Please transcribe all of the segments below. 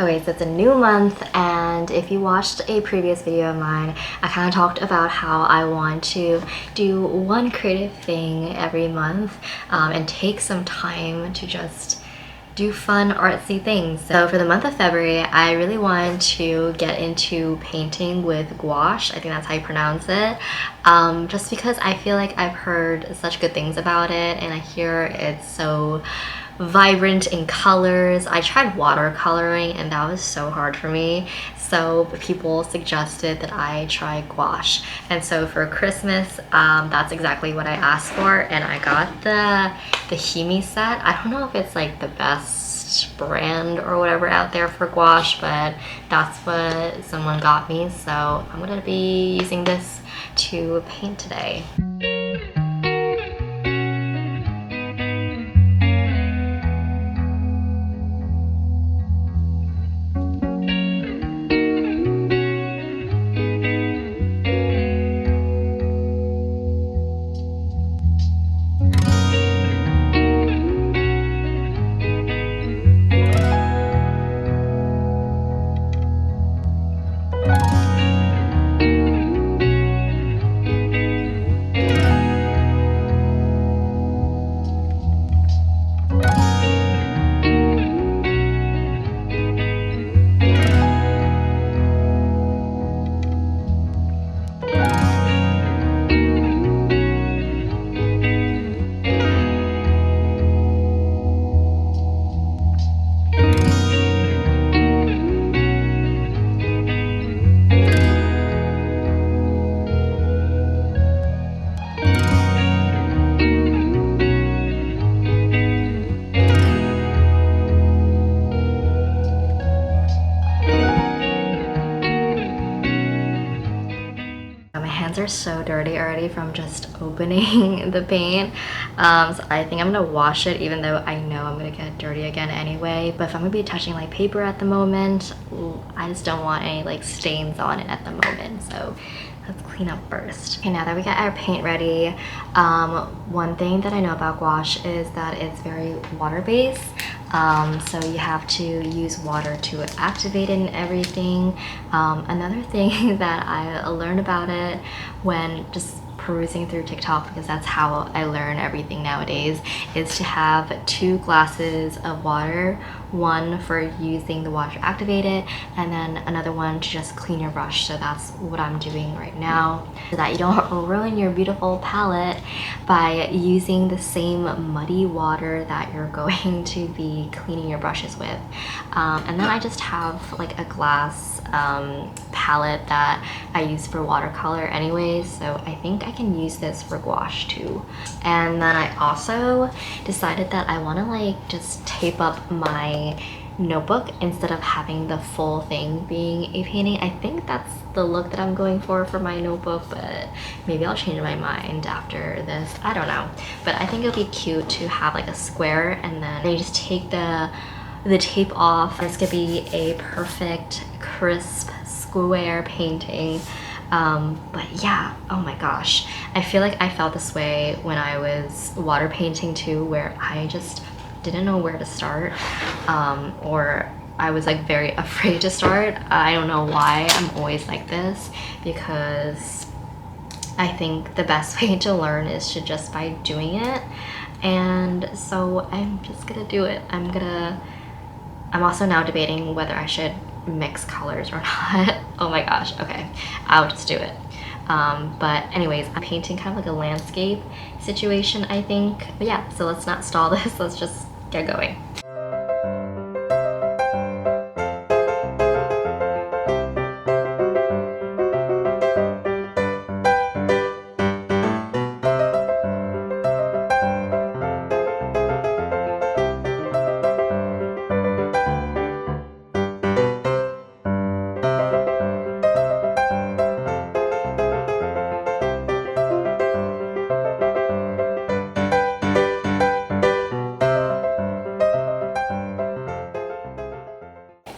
Okay, so it's a new month, and if you watched a previous video of mine, I kind of talked about how I want to do one creative thing every month and take some time to just do fun artsy things. So for the month of February, I really wanted to get into painting with gouache. I think that's how you pronounce it. Just because I feel like I've heard such good things about it, and I hear it's so vibrant in colors. I tried watercoloring and that was so hard for me, so people suggested that I try gouache. And so for Christmas, that's exactly what I asked for, and I got the himi set. I don't know if it's like the best brand or whatever out there for gouache, but that's what someone got me, so I'm gonna be using this to paint today. My hands are so dirty already from just opening the paint, so I think I'm gonna wash it, even though I know I'm gonna get dirty again anyway. But if I'm gonna be touching like paper at the moment, I just don't want any like stains on it at the moment, so let's clean up first. Okay, now that we got our paint ready, one thing that I know about gouache is that it's very water-based. So you have to use water to activate it and everything. Another thing that I learned about it when just perusing through TikTok, because that's how I learn everything nowadays, is to have 2 glasses of water, one for using the water to activate it, and then another one to just clean your brush. So that's what I'm doing right now, so that you don't ruin your beautiful palette by using the same muddy water that you're going to be cleaning your brushes with. And then I just have like a glass palette that I use for watercolor anyways, so I think I can use this for gouache too. And then I also decided that I want to like just tape up my notebook instead of having the full thing being a painting. I think that's the look that I'm going for my notebook, but maybe I'll change my mind after this. I don't know, but I think it'll be cute to have like a square, and then you just take the tape off. This could be a perfect crisp square painting. But yeah, oh my gosh, I feel like I felt this way when I was water painting too, where I just didn't know where to start, or I was like very afraid to start. I don't know why I'm always like this, because I think the best way to learn is to just by doing it. And so I'm just gonna do it. I'm also now debating whether I should mix colors or not. Oh my gosh, okay, I'll just do it. But anyways, I'm painting kind of like a landscape situation, I think. But yeah, so let's not stall this, let's just get going.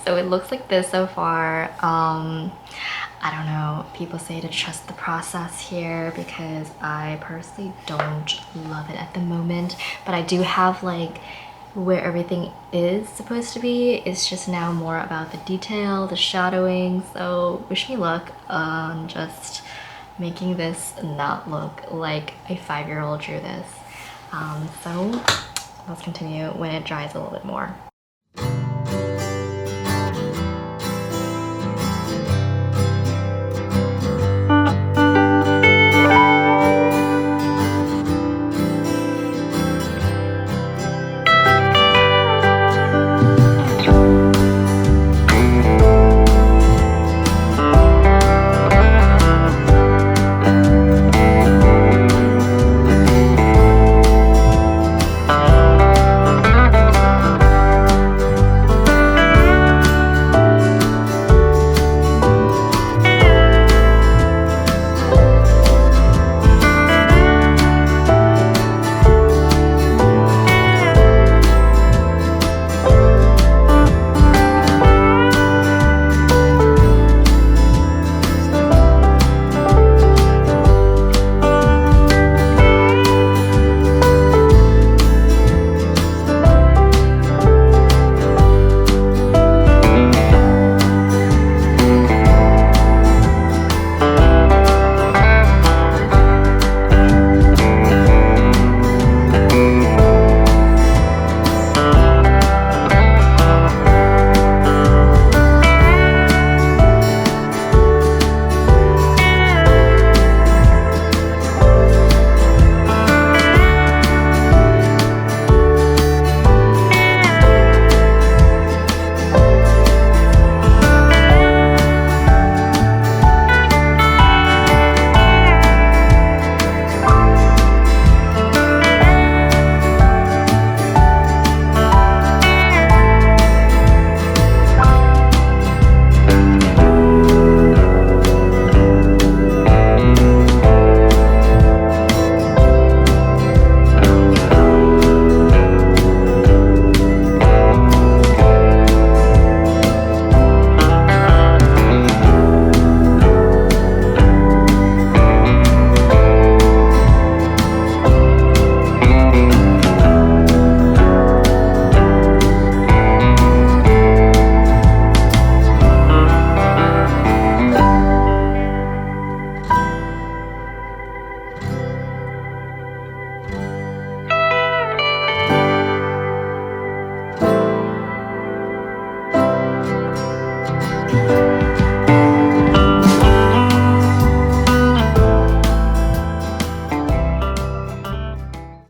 So it looks like this so far. I don't know, people say to trust the process here, because I personally don't love it at the moment, but I do have like where everything is supposed to be. It's just now more about the detail, the shadowing. So wish me luck on just making this not look like a 5-year-old drew this. So let's continue when it dries a little bit more.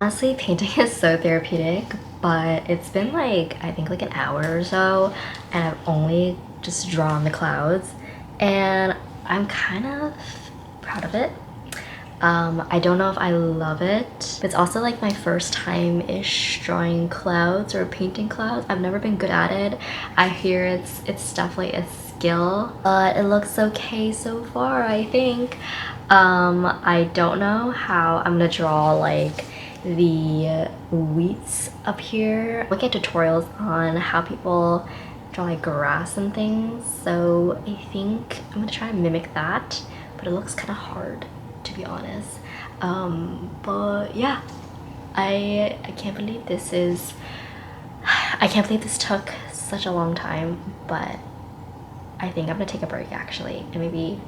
Honestly, painting is so therapeutic, but it's been like, I think like an hour or so, and I've only just drawn the clouds, and I'm kind of proud of it. I don't know if I love it, but it's also like my first time-ish drawing clouds or painting clouds. I've never been good at it. I hear it's definitely a skill, but it looks okay so far, I think. I don't know how I'm gonna draw like the wheats up here. Look at tutorials on how people draw like grass and things, so I think I'm gonna try and mimic that, but it looks kind of hard, to be honest. But yeah, I can't believe this is I can't believe this took such a long time, but I think I'm gonna take a break actually and maybe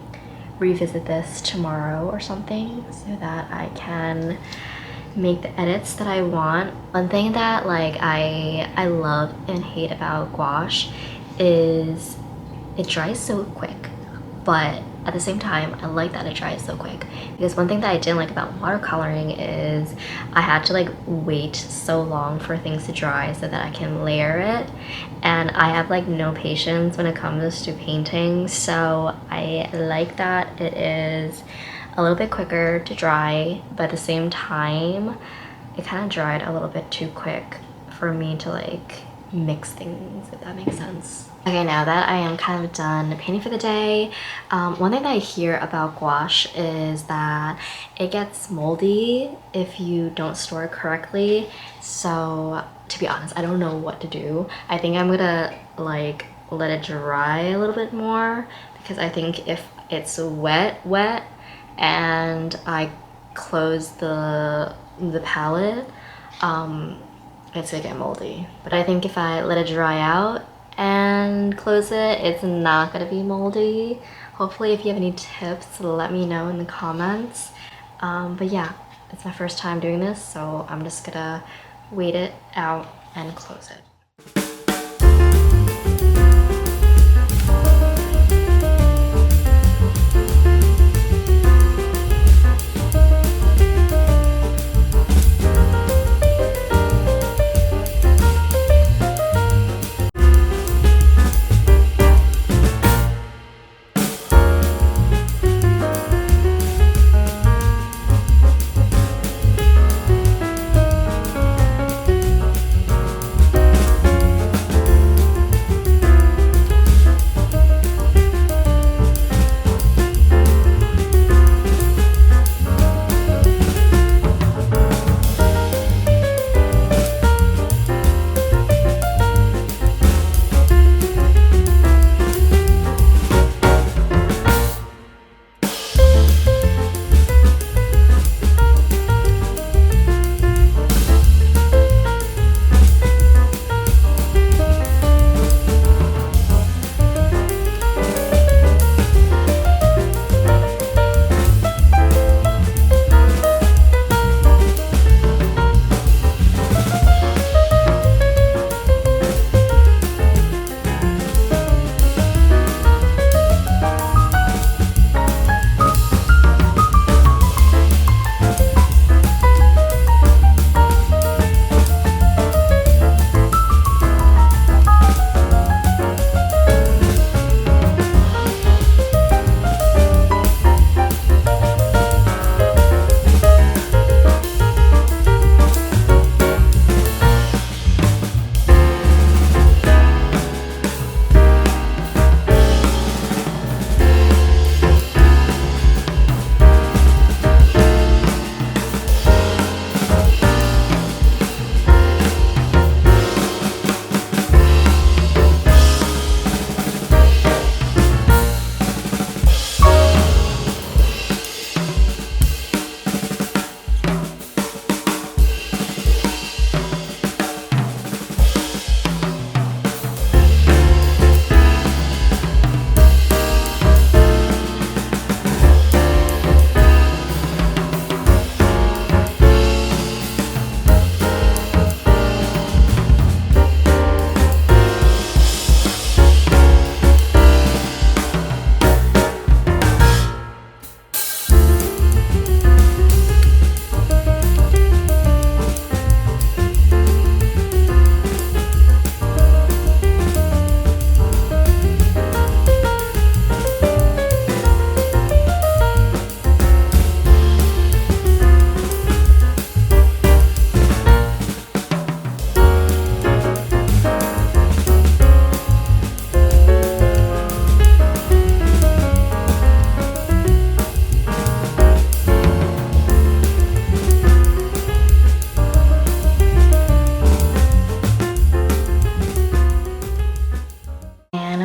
revisit this tomorrow or something so that I can make the edits that I want. One thing that like I love and hate about gouache is it dries so quick, but at the same time I like that it dries so quick, because one thing that I didn't like about watercoloring is I had to like wait so long for things to dry so that I can layer it, and I have like no patience when it comes to painting, so I like that it is a little bit quicker to dry, but at the same time it kind of dried a little bit too quick for me to like mix things, if that makes sense. Okay, now that I am kind of done painting for the day, one thing that I hear about gouache is that it gets moldy if you don't store it correctly. So to be honest, I don't know what to do. I think I'm gonna like let it dry a little bit more, because I think if it's wet and I close the palette, it's gonna get moldy. But I think if I let it dry out and close it, it's not gonna be moldy. Hopefully, if you have any tips, let me know in the comments. But yeah, it's my first time doing this, so I'm just gonna wait it out and close it.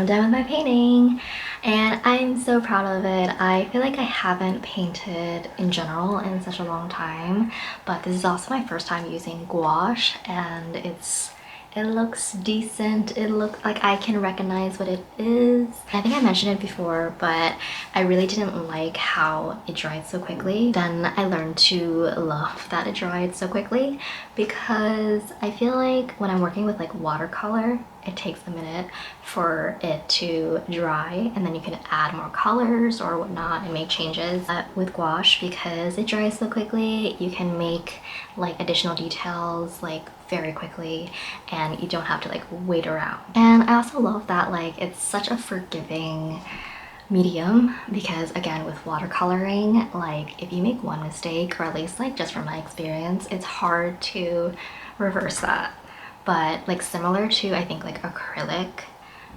Done with my painting and I'm so proud of it. I feel like I haven't painted in general in such a long time, but this is also my first time using gouache and it looks decent. It looks like I can recognize what it is. I think I mentioned it before, but I really didn't like how it dried so quickly. Then I learned to love that it dried so quickly because I feel like when I'm working with like watercolor, it takes a minute for it to dry and then you can add more colors or whatnot and make changes. With gouache, because it dries so quickly, you can make like additional details like very quickly and you don't have to like wait around. And I also love that like it's such a forgiving medium because again with watercoloring, like if you make one mistake, or at least like just from my experience, it's hard to reverse that. But like similar to I think like acrylic,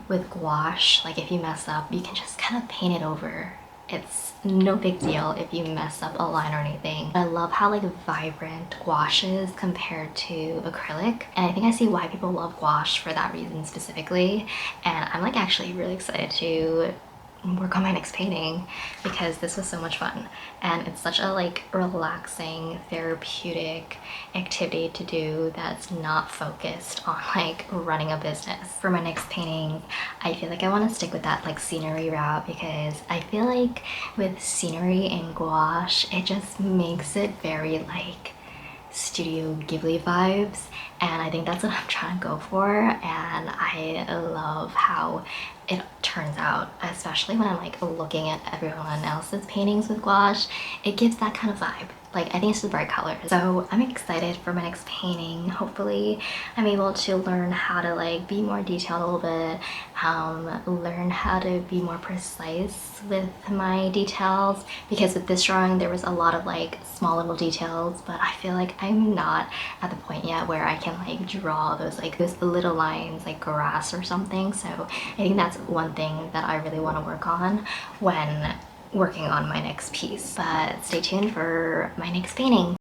with gouache, like if you mess up you can just kind of paint it over. It's no big deal if you mess up a line or anything. I love how like vibrant gouache is compared to acrylic, and I think I see why people love gouache for that reason specifically. And I'm like actually really excited to work on my next painting because this was so much fun, and it's such a like relaxing, therapeutic activity to do that's not focused on like running a business. For my next painting, I feel like I want to stick with that like scenery route because I feel like with scenery and gouache, it just makes it very like Studio Ghibli vibes, and I think that's what I'm trying to go for, and I love how it turns out, especially when I'm like looking at everyone else's paintings with gouache. It gives that kind of vibe. Like, I think it's the bright colors. So I'm excited for my next painting. Hopefully I'm able to learn how to like be more detailed a little bit, learn how to be more precise with my details, because with this drawing there was a lot of like small little details, but I feel like I'm not at the point yet where I can like draw those little lines like grass or something. So I think that's one thing that I really want to work on when working on my next piece. But stay tuned for my next painting.